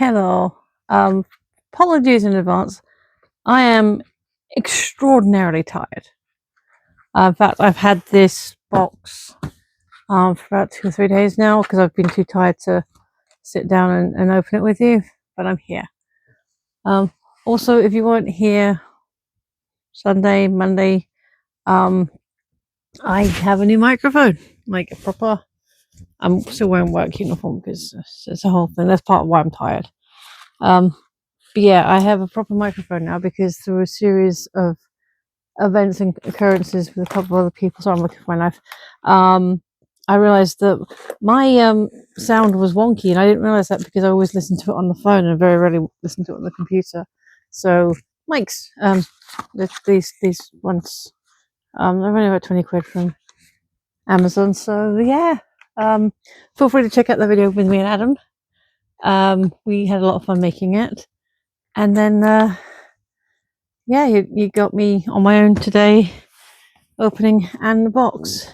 Hello. Apologies in advance. I am extraordinarily tired. In fact, I've had this box for about 2 or 3 days now because I've been too tired to sit down and open it with you. But I'm here. Also, if you weren't here Sunday, Monday, I have a new microphone, like a proper. I'm still wearing work uniform because it's a whole thing. That's part of why I'm tired. But yeah, I have a proper microphone now because through a series of events and occurrences with a couple of other people, so I'm looking for my knife. I realized that my sound was wonky, and I didn't realize that because I always listen to it on the phone and very rarely listen to it on the computer. So mics, these ones, they're only about 20 quid from Amazon. So yeah, feel free to check out the video with me and Adam. We had a lot of fun making it, and then yeah, you got me on my own today, opening and the box.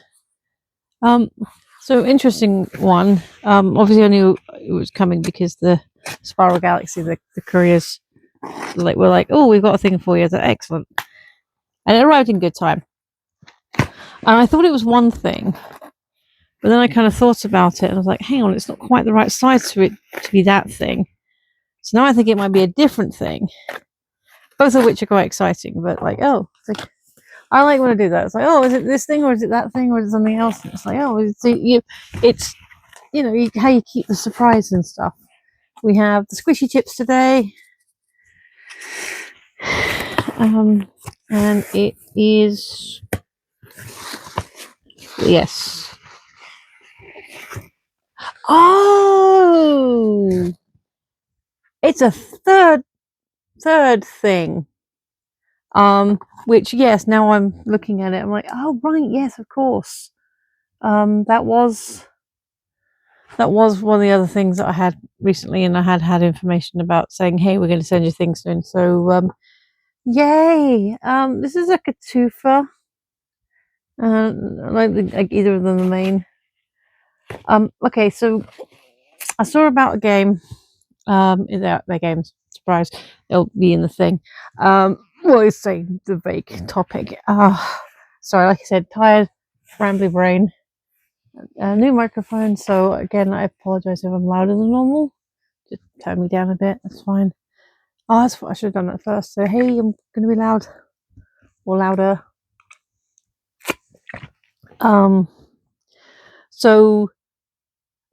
So interesting one. Obviously I knew it was coming because the Spiral Galaxy, the couriers, were like, oh, we've got a thing for you. That's excellent, and it arrived in good time. And I thought it was one thing, but then I kind of thought about it, and I was like, hang on, it's not quite the right size for it to be that thing. So now I think it might be a different thing. Both of which are quite exciting, but like, oh, I like when I do that. It's like, oh, is it this thing or is it that thing or is it something else? And it's like, oh, it's how you keep the surprise and stuff. We have the squishy chips today, and it is yes. Oh, it's a third thing. Which yes, now I'm looking at it, I'm like, oh right, yes, of course. That was one of the other things that I had recently, and I had information about saying, hey, we're going to send you things soon. So yay! This is like a twofer. Like either of them the main. Okay, so I saw about a game. Their games. Surprise, it'll be in the thing. Well, it's saying the vague topic. Sorry, like I said, tired, rambly brain. A new microphone, so again, I apologize if I'm louder than normal. Just turn me down a bit. That's fine. Oh, that's what I should have done at first. So hey, I'm gonna be loud or louder. So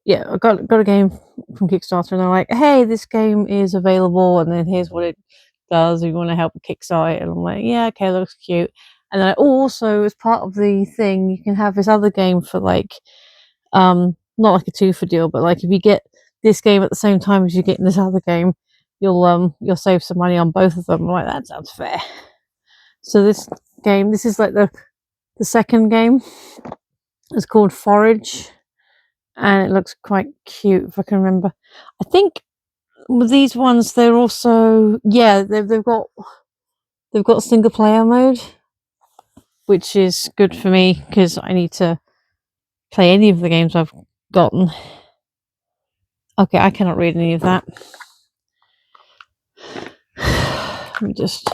yeah, I got a game from Kickstarter, and they're like, hey, this game is available, and then here's what it does. If you want to help Kickstarter, and I'm like, yeah, okay, looks cute. And then also, as part of the thing, you can have this other game for like, not like a 2 for deal, but like if you get this game at the same time as you get in this other game, you'll save some money on both of them. I'm like, that sounds fair. So this is like the second game. It's called Forage, and it looks quite cute if I can remember. I think with these ones, they're also they've got single player mode, which is good for me because I need to play any of the games I've gotten. Okay, I cannot read any of that. Let me just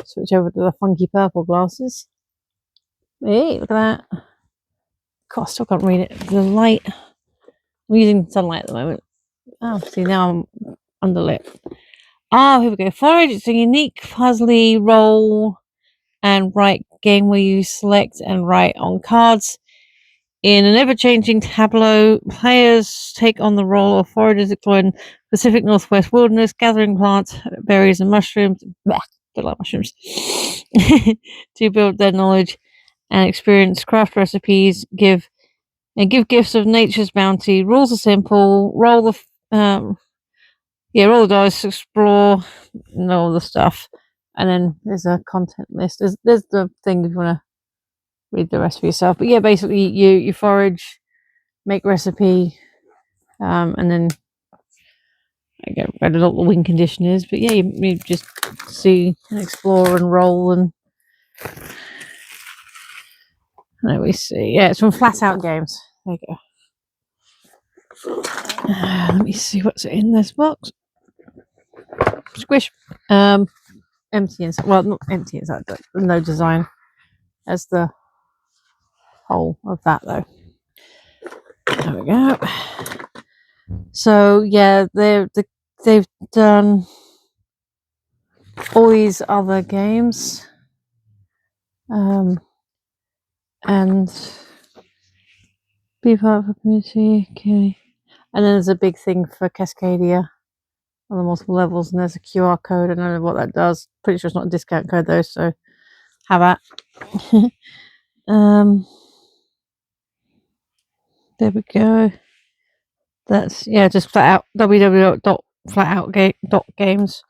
switch over to the funky purple glasses. Hey, look at that. God, I still can't read it. The light. I'm using sunlight at the moment. Oh, see, now I'm underlit. Here we go. Forage. It's a unique puzzly roll and write game where you select and write on cards. In an ever-changing tableau, players take on the role of foragers exploring Pacific Northwest wilderness, gathering plants, berries, and mushrooms. Blech, don't like mushrooms. To build their knowledge and experience, craft recipes, give gifts of nature's bounty. Rules are simple. Roll the dice, explore, and all the stuff. And then there's a content list. There's the thing if you want to read the rest for yourself. But yeah, basically you forage, make recipe, and then I don't know what the win condition is, but yeah, you just see and explore and roll and there we see. Yeah, it's from Flat Out Games. There you go. Let me see what's in this box. Squish. Empty inside. Well, not empty inside, but no design as the whole of that though. There we go. So yeah, they've done all these other games, and be part of a community. Okay, and then there's a big thing for Cascadia on the multiple levels, and there's a QR code. I don't know what that does. Pretty sure it's not a discount code though, so have that. There we go. That's just flat out www.flatOutGames.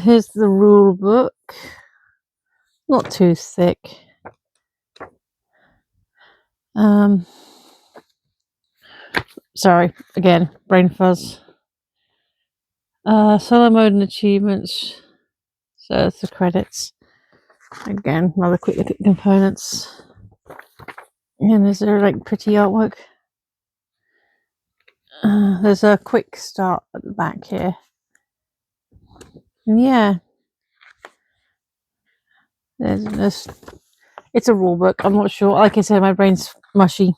Here's the rule book. Not too thick. Sorry, again, brain fuzz. Solo mode and achievements. So that's the credits. Again, another quick look at components. And is there like pretty artwork? There's a quick start at the back here. And yeah, there's it's a rule book. I'm not sure. Like I said, my brain's mushy.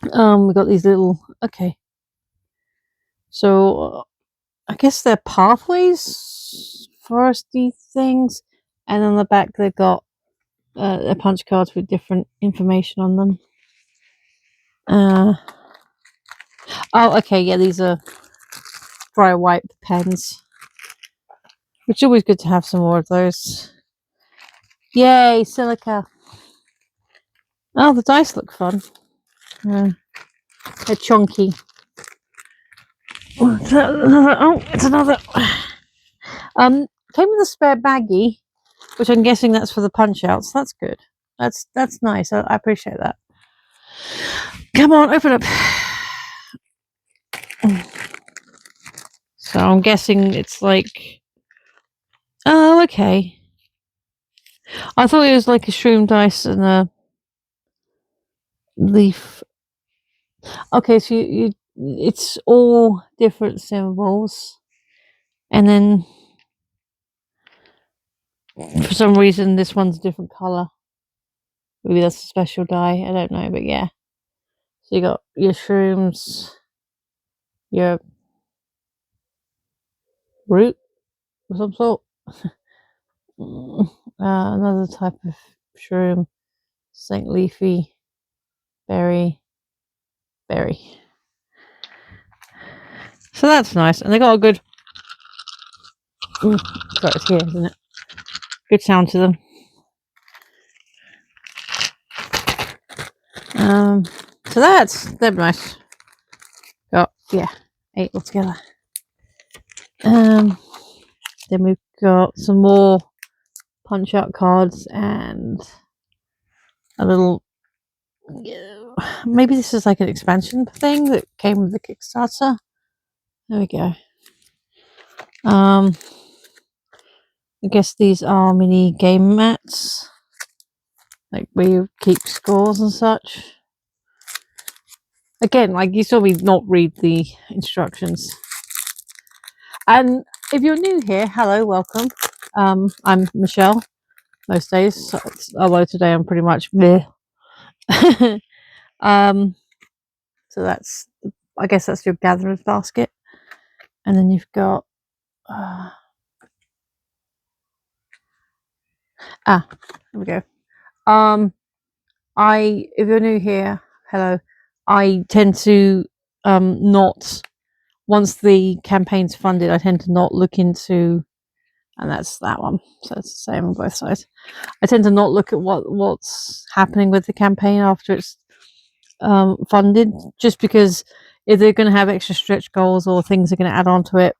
We got these little so I guess they're pathways, foresty things, and on the back they've got a punch cards with different information on them. Oh, okay, yeah, these are dry wipe pens, which is always good to have some more of those. Yay, silica! Oh, the dice look fun. They're chunky. Oh, it's another. Came with a spare baggie, which I'm guessing that's for the punch outs. That's good. That's nice. I appreciate that. Come on, open up. So I'm guessing it's like. Oh, okay. I thought it was like a shroom dice and a leaf. Okay, so it's all different symbols, and then for some reason this one's a different color. Maybe that's a special die. I don't know, but yeah. So you got your shrooms, your root of some sort. Another type of shroom, St. Leafy, berry. So that's nice, and they got a good. Sorry, it's here, isn't it? Good sound to them. So they're nice. Got 8 altogether. Then we've got some more punch out cards and a little. Maybe this is like an expansion thing that came with the Kickstarter. There we go. I guess these are mini game mats, like where you keep scores and such. Again, like you saw me not read the instructions. And if you're new here, hello, welcome. I'm Michelle most days, although today I'm pretty much bleh. So that's, I guess that's your gatherer's basket. And then you've got there we go. If you're new here, hello. I tend to not, once the campaign's funded, I tend to not look into, and that's that one. So it's the same on both sides. I tend to not look at what's happening with the campaign after it's funded, just because if they're going to have extra stretch goals or things are going to add on to it,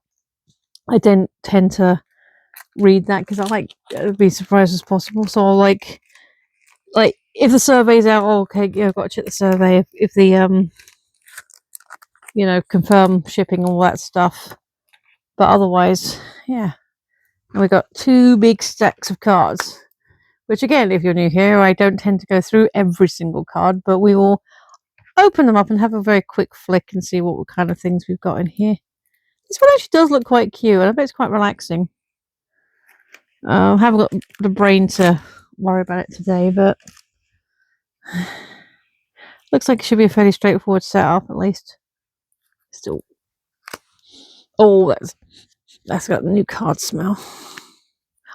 I don't tend to read that because I like to be surprised as possible. So I'll like if the survey's out, okay, I've got to check the survey. If the confirm shipping, all that stuff. But otherwise, yeah. And we got 2 big stacks of cards, which again, if you're new here, I don't tend to go through every single card, but we will open them up and have a very quick flick and see what kind of things we've got in here. This one actually does look quite cute. I bet it's quite relaxing. I haven't got the brain to worry about it today, but looks like it should be a fairly straightforward setup, at least. Still, oh, that's got the new card smell.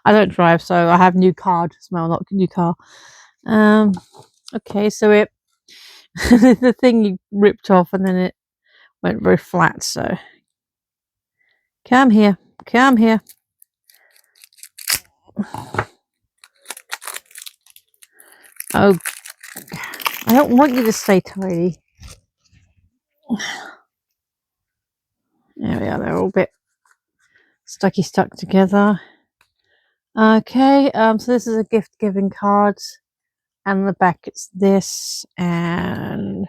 I don't drive, so I have new card smell, not new car. Okay, so it the thing you ripped off, and then it went very flat. So come here, come here. Oh, I don't want you to stay tidy. There we are. They're all a bit stuck together. Okay, so this is a gift giving card, and the back it's this, and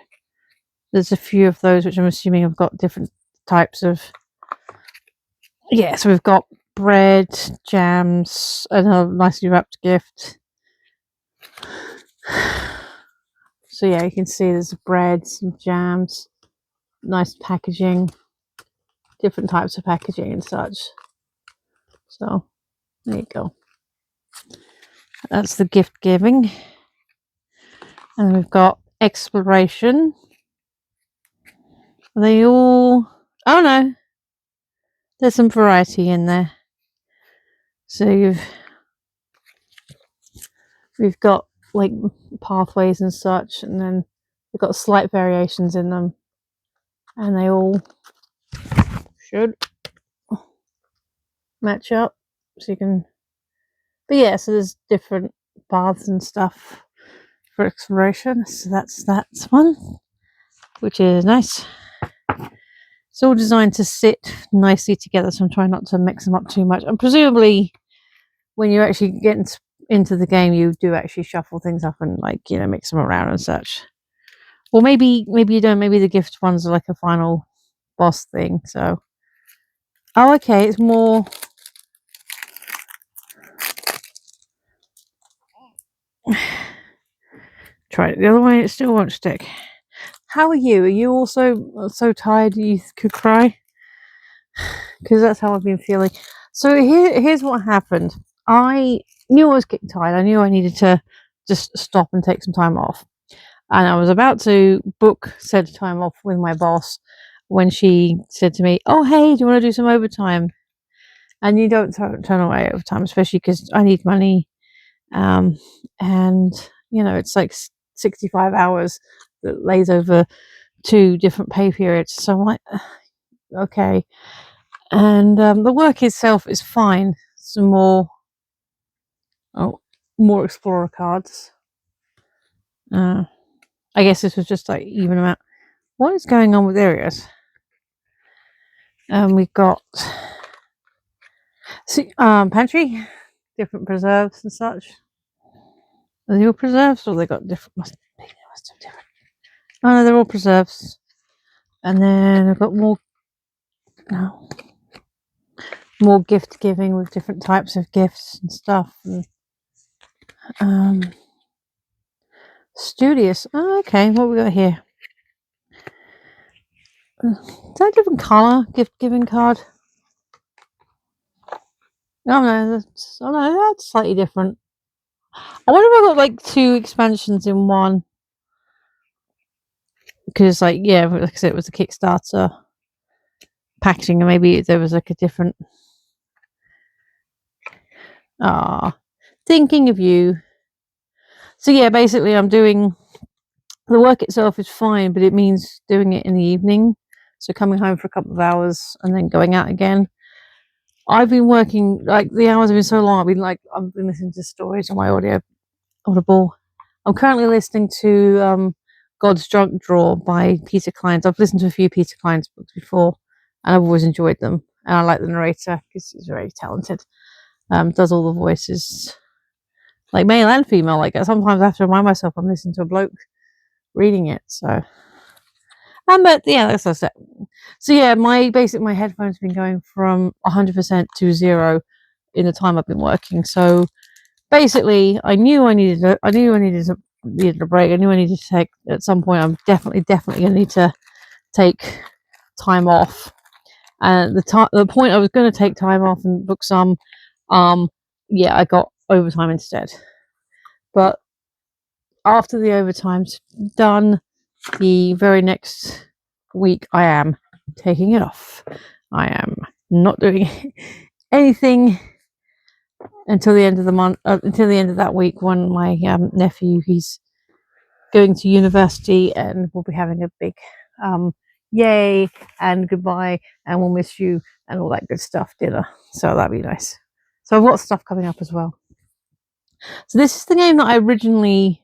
there's a few of those which I'm assuming have got different types of. Yeah, so we've got bread, jams, and a nicely wrapped gift. So yeah, you can see there's bread, some jams, nice packaging, different types of packaging and such. So there you go. That's the gift giving. And we've got exploration. Are they all... Oh no, there's some variety in there. So we've got like pathways and such, and then we've got slight variations in them, and they all should match up, so you can. But yeah, so there's different paths and stuff for exploration. So that's one, which is nice. It's all designed to sit nicely together, so I'm trying not to mix them up too much. And presumably, when you actually get into the game, you do actually shuffle things up and mix them around and such. Or maybe you don't. Maybe the gift ones are like a final boss thing. So, oh, okay, it's more. Try it the other way. It still won't stick. How are you? Are you also so tired you could cry? Because that's how I've been feeling. So here's what happened. I knew I was getting tired. I knew I needed to just stop and take some time off. And I was about to book said time off with my boss when she said to me, "Oh, hey, do you want to do some overtime?" And you don't turn away overtime, especially because I need money. And it's like 65 hours that lays over 2 different pay periods. So I'm like, okay. And the work itself is fine. Some more explorer cards. I guess this was just like even amount. What is going on with areas? We've got pantry, different preserves and such. Are they all preserves, or they got different? Must have different. Oh no, they're all preserves. And then I've got more gift giving with different types of gifts and stuff. And, studious. Oh, okay, what we got here? Is that a different colour gift giving card? Oh no, that's slightly different. I wonder if I got like 2 expansions in one. Because like I said, it was a Kickstarter packaging, and maybe there was like a different. Thinking of you. So yeah, basically I'm doing the work itself is fine, but it means doing it in the evening. So coming home for a couple of hours and then going out again. I've been working, like the hours have been so long, I've been listening to stories on my Audible. I'm currently listening to God's Drunk Drawer by Peter Clines. I've listened to a few Peter Clines books before, and I've always enjoyed them. And I like the narrator because he's very talented. Does all the voices, like male and female. Like sometimes I have to remind myself I'm listening to a bloke reading it. So, but yeah, that's what I said. So yeah, my headphones have been going from 100% to 0 in the time I've been working. So basically, I knew I needed a break. I knew I needed to take at some point. I'm definitely going to need to take time off. And the point I was going to take time off and book some, yeah, I got overtime instead. But after the overtime's done, the very next week I am taking it off. I am not doing anything until the end of the month, until the end of that week, when my nephew, he's going to university, and we'll be having a big yay and goodbye and we'll miss you and all that good stuff dinner. So that'd be nice. So I've got stuff coming up as well. So this is the game that I originally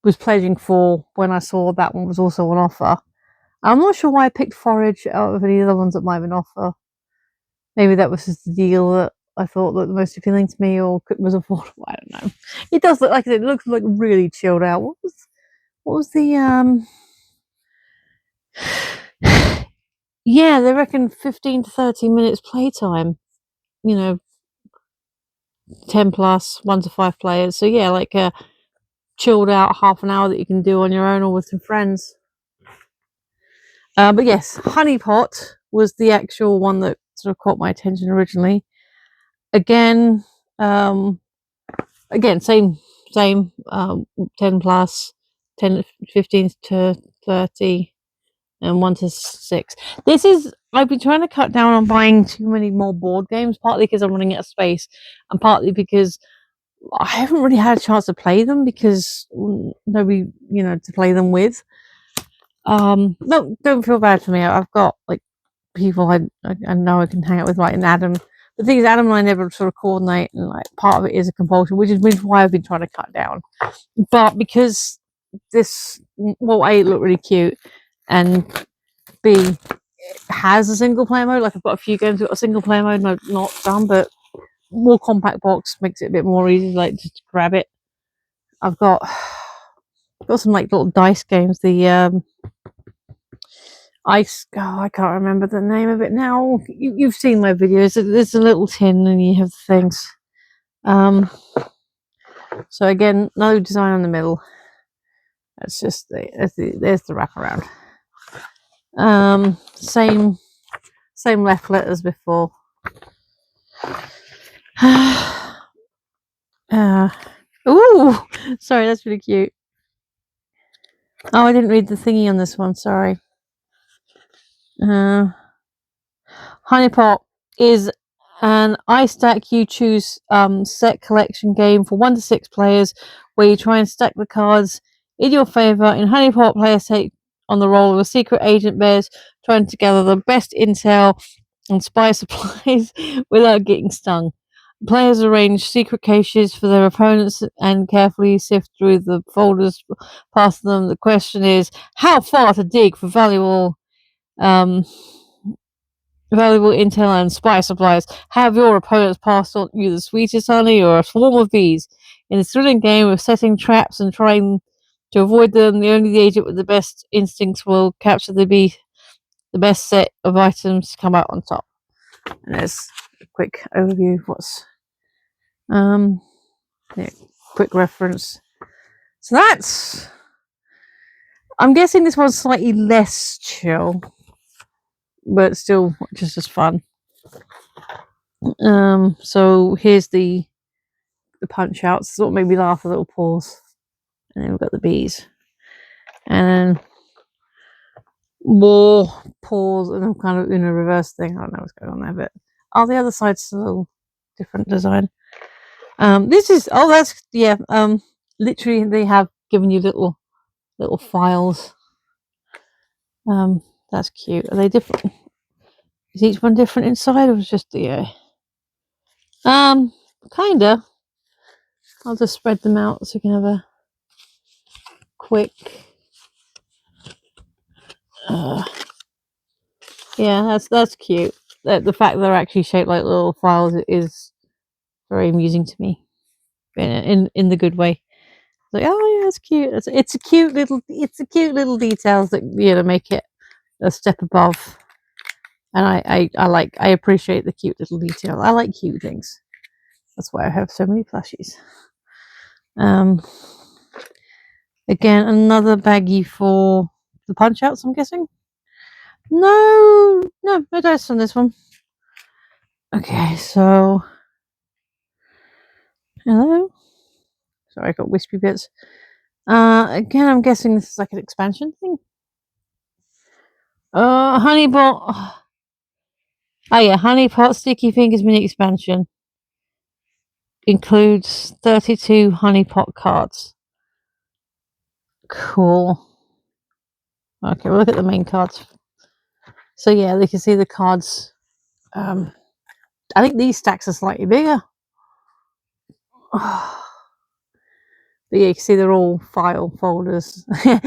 was pledging for when I saw that one was also on offer. I'm not sure why I picked Forage out of any of the ones that might have been offer. Maybe that was just the deal that I thought that the most appealing to me, or was affordable. I don't know. It does look like it looks like really chilled out. What was the yeah, they reckon 15 to 30 minutes playtime. You know, 10 plus, 1 to 5 players. So yeah, like a chilled out half an hour that you can do on your own or with some friends. But yes, Honeypot was the actual one that sort of caught my attention originally. Again, same 10 plus, 10 15 to 30, and 1 to 6. I've been trying to cut down on buying too many more board games, partly because I'm running out of space, and partly because I haven't really had a chance to play them because nobody, to play them with. No, don't feel bad for me. I've got like people I know I can hang out with, like, and Adam. The thing is, Adam and I never sort of coordinate, and like part of it is a compulsion, which is why I've been trying to cut down. But because this, well, A, it looked really cute, and B, it has a single player mode. Like, I've got a few games that got a single player mode, and I've not done, but more compact box makes it a bit more easy, like, just to grab it. I've got some like little dice games. The I can't remember the name of it now. You've seen my videos. There's a little tin and you have the things. So again, no design on the middle. That's just there's the wraparound. Same leaflet as before. Ooh, sorry, that's really cute. Oh, I didn't read the thingy on this one. Sorry. Honeypot is an iStack you choose set collection game for 1 to 6 players, where you try and stack the cards in your favor. In Honeypot, players take on the role of a secret agent bears, trying to gather the best intel and spy supplies without getting stung. Players arrange secret caches for their opponents and carefully sift through the folders past them. The question is how far to dig for valuable intel and spy supplies. Have your opponents passed on you the sweetest honey or a swarm of bees? In a thrilling game of setting traps and trying to avoid them, only the agent with the best instincts will capture the best set of items to come out on top. And there's a quick overview of what's quick reference. So that's, I'm guessing this one's slightly less chill, but still just as fun. So here's the punch outs. This is what made me laugh, a little pause. And then we've got the bees. And then more pause, and I'm kind of in a reverse thing. I don't know what's going on there, but the other side's a little different design. This is that's literally they have given you little files. That's cute. Are they different? Is each one different inside, or is just the kinda? I'll just spread them out so you can have a quick. Yeah, that's cute. The fact they're actually shaped like little files is very amusing to me, in the good way. Like, oh yeah, it's cute. It's a cute little details that make it a step above. And I appreciate the cute little detail. I like cute things. That's why I have so many plushies. Again, another baggie for the punch outs, I'm guessing. No, no dice on this one. Okay, so hello. Sorry, I got wispy bits. Again, I'm guessing this is like an expansion thing. Honeybot. Oh yeah, Honeypot Sticky Fingers mini expansion includes 32 Honeypot cards. Cool. Okay, we'll look at the main cards. So yeah, you can see the cards. I think these stacks are slightly bigger. But yeah, you can see they're all file folders. So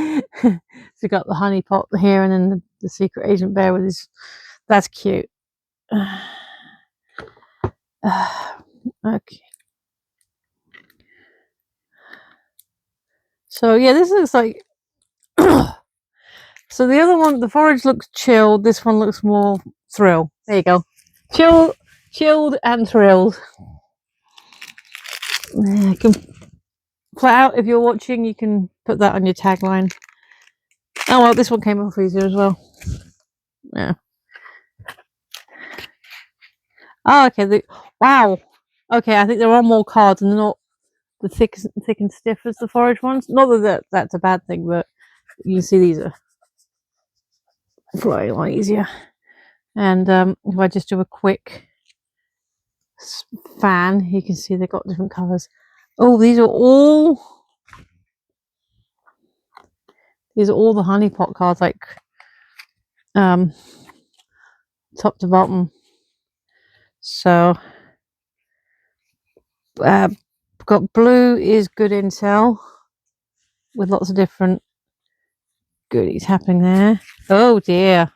you got the Honeypot here, and then the Secret Agent Bear with his. That's cute. Okay. So yeah, this looks like. So the other one, the forage looks chilled. This one looks more thrill. There you go. Chilled and thrilled. You can flat out, if you're watching, you can put that on your tagline. Oh well, this one came off easier as well. Yeah. Oh, okay. Wow. Okay, I think there are more cards and they're not the thick and stiff as the forage ones. Not that that's a bad thing, but you can see these are flying a lot easier. And if I just do a quick fan, you can see they've got different colours. Oh, these are all the Honeypot cards, like top to bottom. So got blue is good intel with lots of different goodies happening there. Oh dear.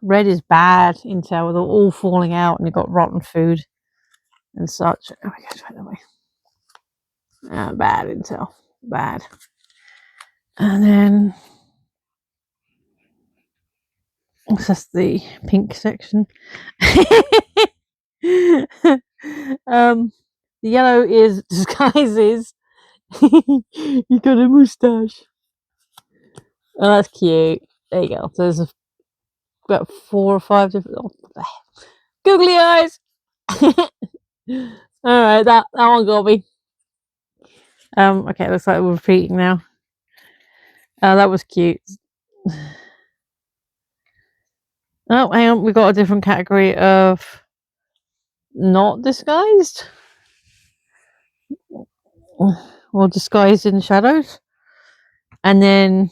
Red is bad intel with all falling out, and you've got rotten food and such. Oh, we go right that way. Bad intel. Bad. And then it's just the pink section. The yellow is disguises. You got a moustache. Oh, that's cute. There you go. So there's about 4 or 5 different. Oh, googly eyes. All right, that one got me. Okay, looks like we're repeating now. That was cute. Oh, hang on, we got a different category of not disguised. Or disguised in shadows. And then,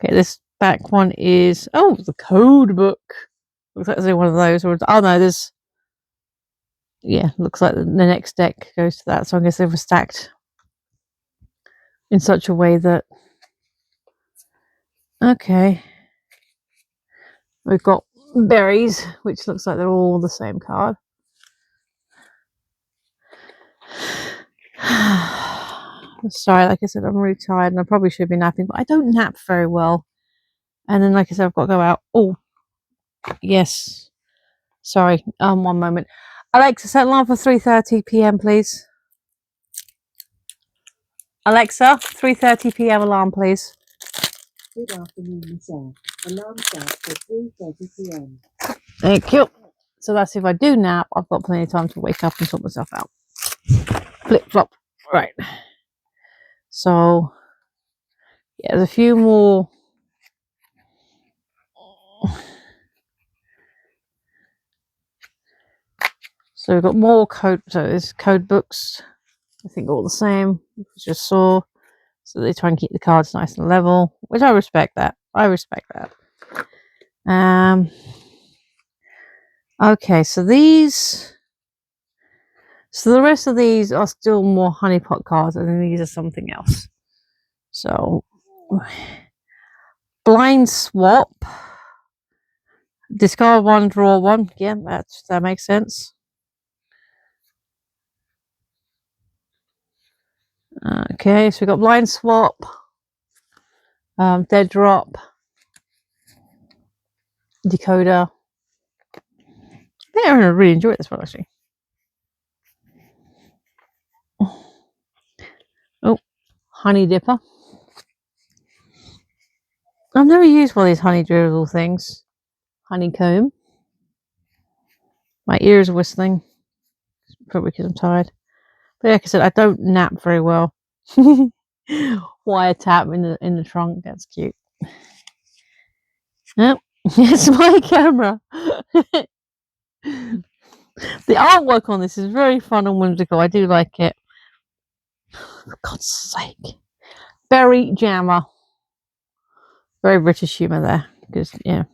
okay, this back one is, oh, the code book. Looks like there's one of those. Or, oh no, there's, yeah, looks like the next deck goes to that. So I guess they were stacked in such a way that, okay. We've got berries, which looks like they're all the same card. Sorry, like I said, I'm really tired and I probably should be napping, but I don't nap very well. And then, like I said, I've got to go out. Oh, yes. Sorry. 1 moment. Alexa, set alarm for 3:30 p.m., please. Alexa, 3:30 p.m. alarm, please. Good afternoon, Michelle. Alarm set for 3:30 p.m. Thank you. So that's if I do nap, I've got plenty of time to wake up and sort myself out. Flip flop. Right. So, yeah, there's a few more. So we've got more code. So there's code books. I think all the same. We just saw. So they try and keep the cards nice and level, which I respect that. Okay, so these. So the rest of these are still more Honeypot cards, and then these are something else. So blind swap. Discard 1, draw 1. Yeah, that makes sense. Okay, so we've got blind swap, dead drop, decoder. I really enjoyed this one actually. Oh, honey dipper. I've never used one of these honey drizzle things. Honeycomb. My ears are whistling. Probably because I'm tired. But like I said, I don't nap very well. Wire tap in the trunk. That's cute. Yep, it's my camera. The artwork on this is very fun and whimsical. I do like it. For God's sake. Berry jammer. Very British humour there. Because, yeah,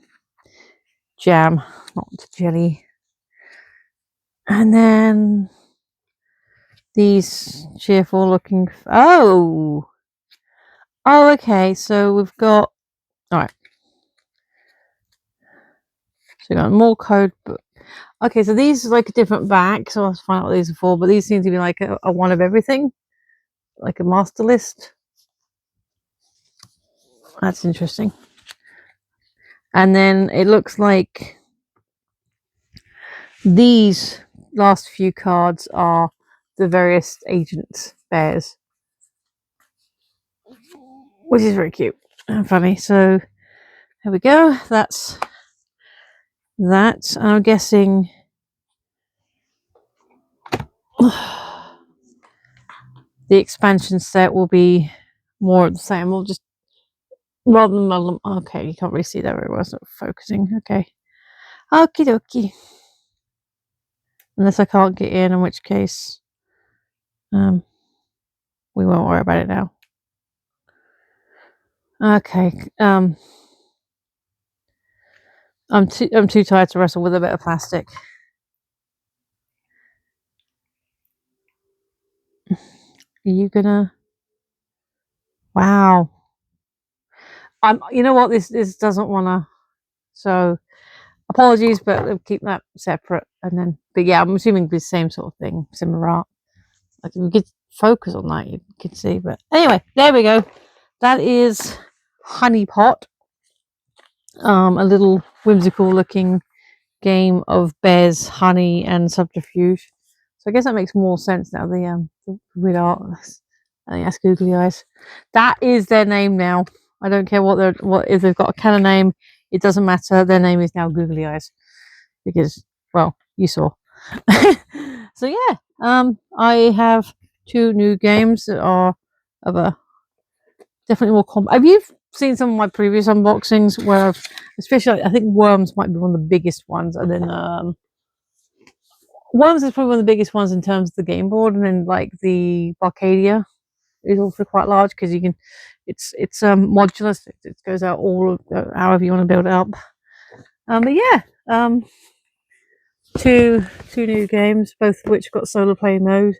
jam, not jelly. And then these cheerful looking. Oh! Oh, okay. So we've got. Alright. So we got more code book. Okay, so these are like a different back. So I'll find out what these are for. But these seem to be like a one of everything. Like a master list. That's interesting. And then it looks like these last few cards are the various agents bears, which is very cute and funny. So here we go. That's that. I'm guessing the expansion set will be more of the same. We'll just rather than muddle them. Okay, you can't really see that very well. It's not focusing. Okay. Okie dokie. Unless I can't get in which case we won't worry about it now. Okay. I'm too tired to wrestle with a bit of plastic. Are you gonna? Wow. You know what? This doesn't wanna. So apologies, but we'll keep that separate. And then, but yeah, I'm assuming the same sort of thing, similar art. Like we could focus on that, you could see. But anyway, there we go. That is Honey Pot. A little whimsical looking game of bears, honey, and subterfuge. So I guess that makes more sense now. The weird art. I think that's Googly Eyes. That is their name now. I don't care what if they've got a canon name. It doesn't matter. Their name is now Googly Eyes because, well, you saw. So yeah, I have 2 new games that are of a definitely more have you seen some of my previous unboxings where especially I think Worms might be one of the biggest ones, and then Worms is probably one of the biggest ones in terms of the game board, and then like the Arcadia is also quite large because you can it's modular, so it goes out all however you want to build it up. But yeah, two new games, both of which got solo play mode.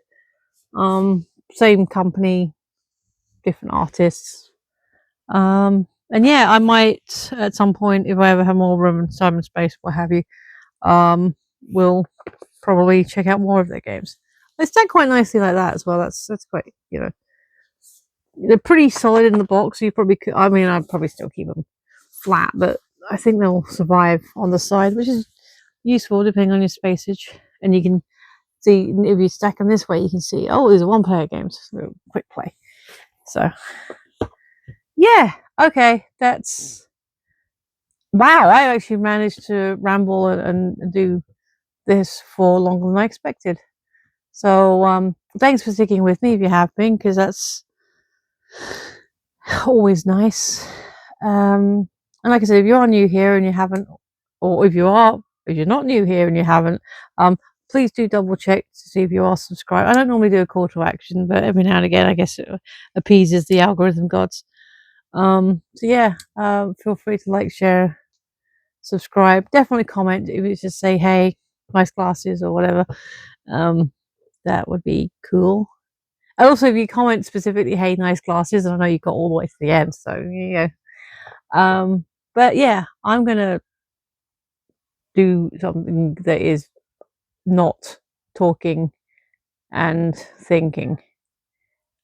Same company, different artists. And yeah, I might at some point, if I ever have more room and time and space, what have you, will probably check out more of their games. They stack quite nicely like that as well. That's quite, they're pretty solid in the box. So you probably could. I mean, I'd probably still keep them flat, but I think they'll survive on the side, which is useful depending on your spacage. And you can see if you stack them this way, you can see, oh, these are one-player games, so quick play. So yeah, okay, that's wow. I actually managed to ramble and do this for longer than I expected. So thanks for sticking with me if you have been, because that's always nice. And like I said, if you are new here and you haven't, or if you're not new here and you haven't, please do double check to see if you are subscribed. I don't normally do a call to action, but every now and again, I guess it appeases the algorithm gods. So yeah, feel free to like, share, subscribe. Definitely comment if you just say, hey, nice glasses or whatever. That would be cool. And also, if you comment specifically, hey, nice glasses, I know you got all the way to the end, so yeah. But yeah, I'm gonna do something that is not talking and thinking,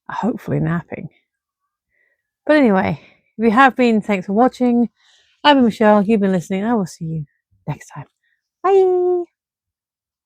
hopefully napping. But anyway, if you have been, thanks for watching. I've been Michelle, you've been listening. I will see you next time. Bye.